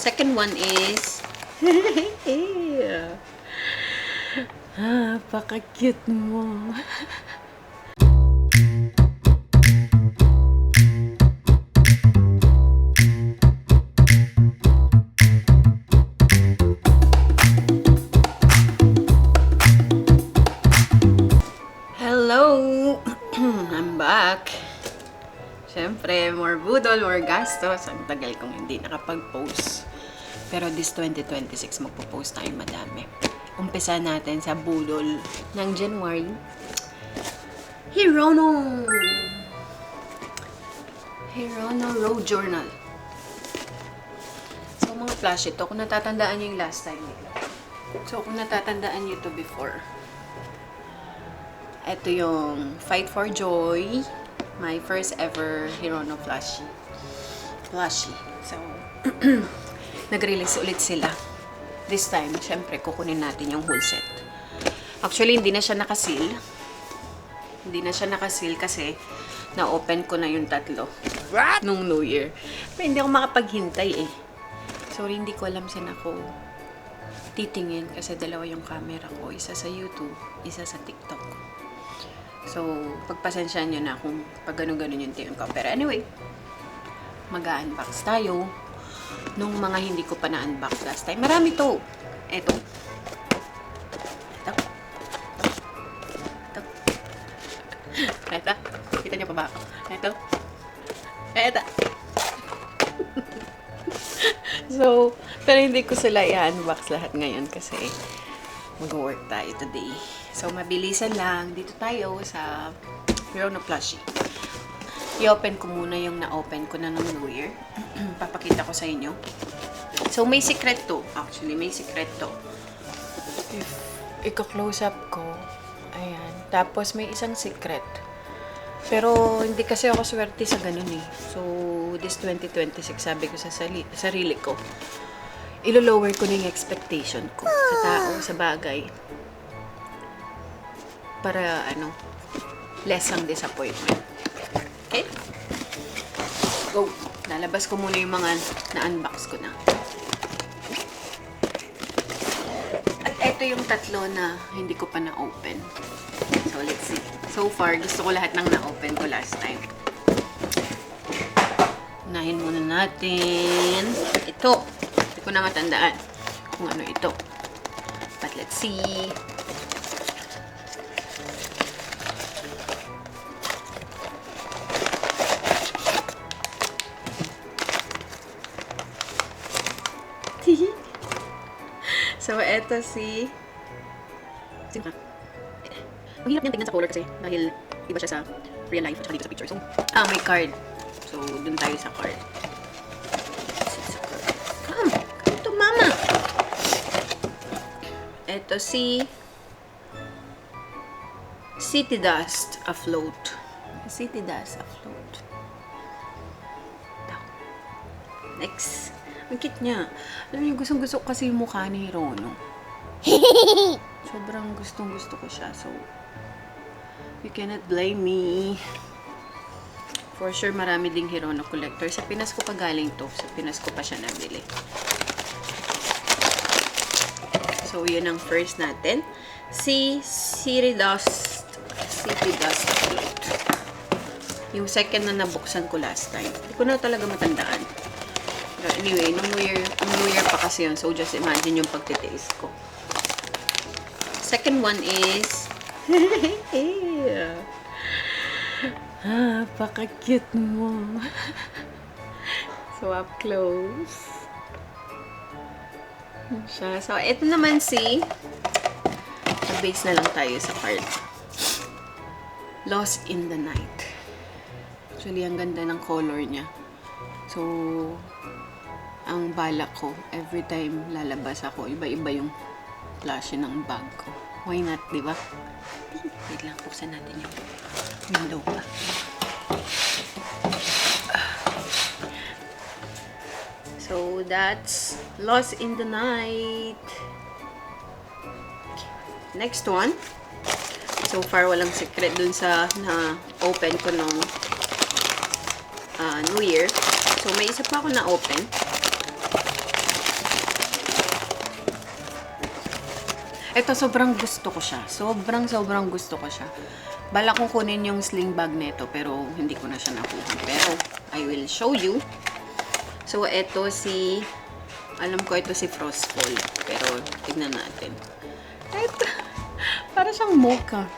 Second one is... Paka-cute mo. Hello! I'm back. Siyempre, more budol, more gastos. Ang tagal kong hindi nakapag-post. Pero this 2026, magpo-post tayo madami. Umpisa natin sa budol ng January. Hirono Road Journal. So, mga flash ito. Kung natatandaan nyo yung last time nila. So, kung natatandaan nyo ito before. Ito yung Fight for Joy. My first ever Hirono plushie. So, nag-release ulit sila. This time, syempre, kukunin natin yung whole set. Actually, hindi na siya nakasil. Hindi na siya nakasil kasi na-open ko na yung tatlo. Nung New Year. Pero hindi ako makapaghintay eh. Sorry, hindi ko alam saan ako titingin kasi dalawa yung camera ko. Isa sa YouTube, isa sa TikTok. So, pagpasensyaan nyo na kung pag ganun-ganun yung tingin ko. Pero anyway, mag-unbox tayo nung mga hindi ko pa na-unbox last time. Marami to. Ito. Ito. Kita nyo pa ba ako? Ito. So, pero hindi ko sila i-unbox lahat ngayon kasi mag-work tayo today. So, mabilisan lang. Dito tayo sa Hirono plushie. I-open ko muna yung na-open ko na ng New Year. Papakita ko sa inyo. So, may secret to. Actually, may secret to. If i-close up ko, ayan. Tapos, may isang secret. Pero, hindi kasi ako swerte sa ganun eh. So, this 2026, sabi ko sa sarili ko, ilo-lower ko na yung expectation ko sa tao, sa bagay. Para, less ang disappointment. Okay? Go! Lalabas ko muna yung mga na-unbox ko na. At ito yung tatlo na hindi ko pa na-open. So, let's see. So far, gusto ko lahat ng na-open ko last time. Unahin muna natin. Ito. Hindi ko na matandaan kung ano ito. But let's see. So, eto si... Ang hirap niyang tingnan sa color kasi dahil iba siya sa real life at saka dito sa picture. So, may card. So, dun tayo sa card. Come! Come to mama! Eto si... City Dust Afloat. City Dust Afloat. Next. Ang cute niya. Alam niyo, gustong-gusto ko kasi yung mukha ni Hirono. Sobrang gustong-gusto ko siya. So, you cannot blame me. For sure, marami ding Hirono collector. Sa Pinas ko pa galing to. Sa Pinas ko pa siya nabili. So, yun ang first natin. Si City Dust Afloat. Yung second na nabuksan ko last time. Hindi ko na talaga matandaan. Anyway, nung New Year pa kasi yun. So, just imagine yung pagtitiis ko. Second one is... paka-cute mo. So, up close. Siya. So, ito naman si... Base na lang tayo sa card. Lost in the Night. Actually, ang ganda ng color niya. So, ang balak ko, every time lalabas ako, iba-iba yung flash ng bag ko. Why not, di ba? Wait lang, buksan natin yung window pa. So, that's Lost in the Night. Okay. Next one. So far, walang secret dun sa na-open ko nung New Year. So, may isa pa ako na-open. Ito, sobrang gusto ko siya. Sobrang gusto ko siya. Bala kong kunin yung sling bag nito, pero hindi ko na siya nakuha. Pero, I will show you. So, ito alam ko ito si Frostfall. Pero, tignan natin. Ito, para siyang mocha.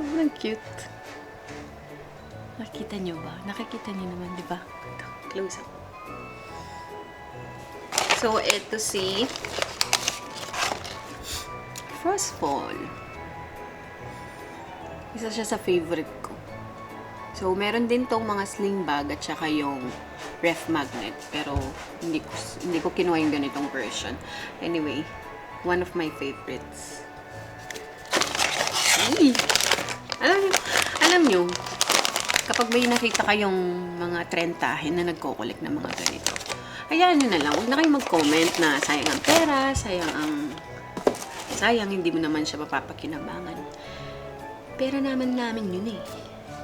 Sobrang cute. Nakita niyo ba? Nakikita niyo naman, di ba? Close up. So, ito si Frostfall. Isa siya sa favorite ko. So, meron din tong mga sling bag at saka yung ref magnet. Pero, hindi ko kinuha yung ganitong version. Anyway, one of my favorites. Eee! Alam nyo, kapag may nakita kayong mga trentahin na nagko-collect ng mga ganito, hayaan nyo na lang. Huwag na kayong mag-comment na sayang ang pera, sayang, hindi mo naman siya mapapakinabangan. Pera naman namin yun eh.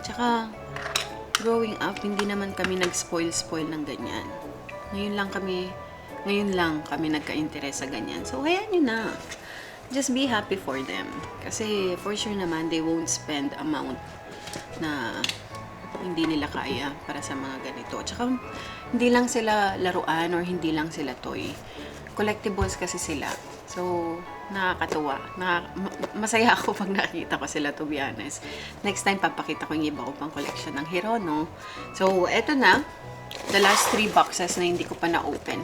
Tsaka, growing up, hindi naman kami nag-spoil ng ganyan. Ngayon lang kami nagka-interest sa ganyan. So, hayaan nyo na. Just be happy for them. Kasi, for sure naman, they won't spend amount na hindi nila kaya para sa mga ganito. Tsaka, hindi lang sila laruan or hindi lang sila toy. Collectibles kasi sila. So, nakakatuwa. Masaya ako pag nakita ko sila, to be honest. Next time, papakita ko yung iba ko pang collection ng Hirono. So, eto na. The last 3 boxes na hindi ko pa na-open.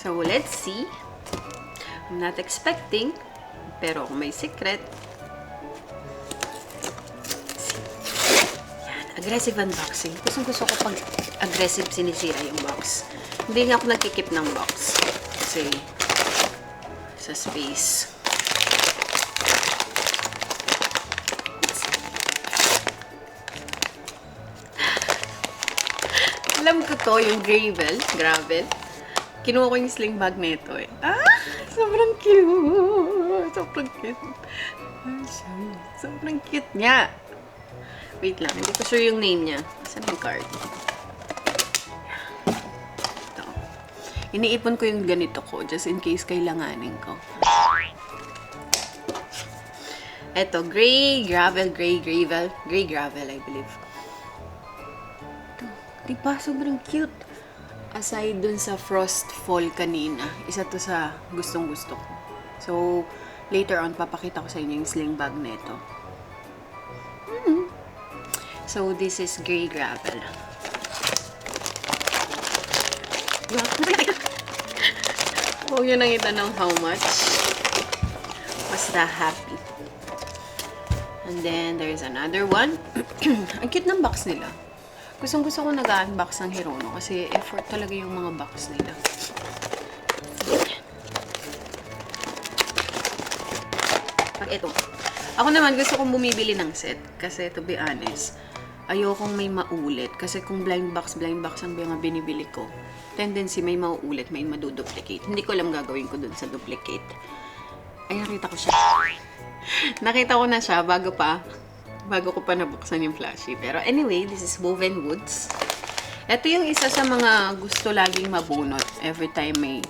So, let's see. I'm not expecting. Pero kung may secret. Aggressive unboxing. Gusto ko pag aggressive sinisira yung box. Hindi nga ako nagkikip ng box. Kasi, sa space. Alam ko to, yung gravel. Kinuha ko yung sling bag nito eh. Sobrang cute. Sobrang cute niya. Wait lang, hindi ko sure yung name niya. Saan yung card? Ito. Iniipon ko yung ganito ko, just in case kailanganin ko. Ito, gray gravel, I believe. Ito, diba? Sobrang cute. Aside dun sa Frostfall kanina, isa to sa gustong-gusto ko. So, later on, papakita ko sa inyo yung sling bag nito. So, this is gray gravel. Huwag nyo nang itanong how much. Basta happy. And then, there's another one. Ang cute ng box nila. Gustong-gusto ko nag-unbox ng Hirono kasi effort talaga yung mga box nila. Ito. Ako naman gusto kong bumibili ng set kasi to be honest, ayokong may maulit kasi kung blind box ang mga binibili ko, tendency may mauulit, may maduduplicate. Hindi ko alam gagawin ko dun sa duplicate. Ay, nakita ko siya. Nakita ko na siya bago ko pa nabuksan yung Flashy. Pero anyway, this is Woven Woods. Ito yung isa sa mga gusto laging mabunot every time may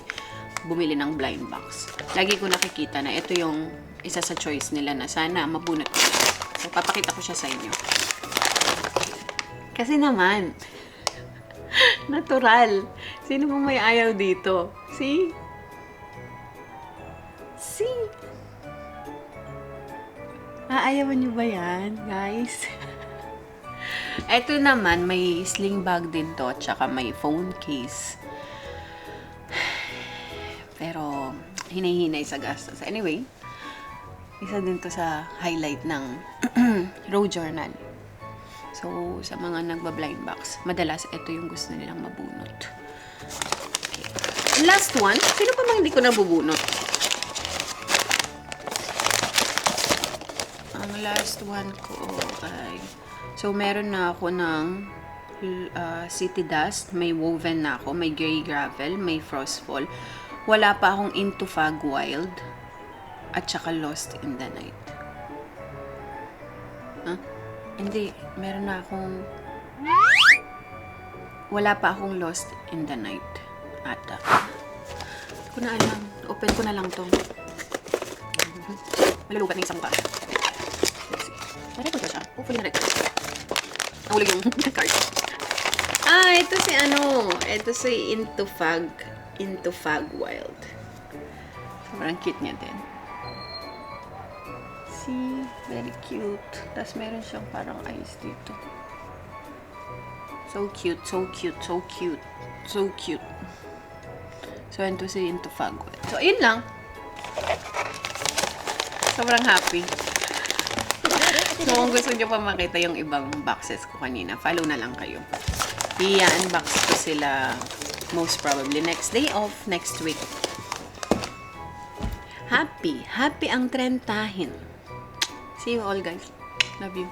bumili ng blind box. Lagi ko nakikita na ito yung isa sa choice nila na sana mabunot ko. So, papakita ko siya sa inyo. Kasi naman, natural. Sino bang may ayaw dito? See? Aayawan nyo ba yan, guys? Ito naman, may sling bag din to, tsaka may phone case. Pero, hinay-hinay sa gastos. Anyway, isa din to sa highlight ng road journal. So, sa mga nagba-blind box, madalas ito yung gusto nilang mabunot. Okay. Last one, sino pa mang hindi ko nabubunot? Ang last one ko ay... So, meron na ako ng City Dust. May woven na ako. May gray gravel. May Frostfall. Wala pa akong Into Fog Wild. At saka Lost in the Night. Huh? Hindi. Meron na akong... Wala pa akong Lost in the Night. Ata. Hindi ko na alam. Open ko na lang to. Malulubat ng isang mukha. Let's see. Na-record ba siya? Hopefully na-record. Nahulog yung card. Ito si ano. Ito si Into Fag Wild. Sobrang cute niya din. See? Very cute. Tapos meron siyang parang eyes dito. So cute, so cute, so cute. So cute. So, ito si Into Fag Wild. So, ayun lang. Sobrang happy. So, kung gusto nyo pa makita yung ibang boxes ko kanina, follow na lang kayo. I-unbox ko sila most probably next day off, next week. Happy ang trentahin. See you all guys. Love you.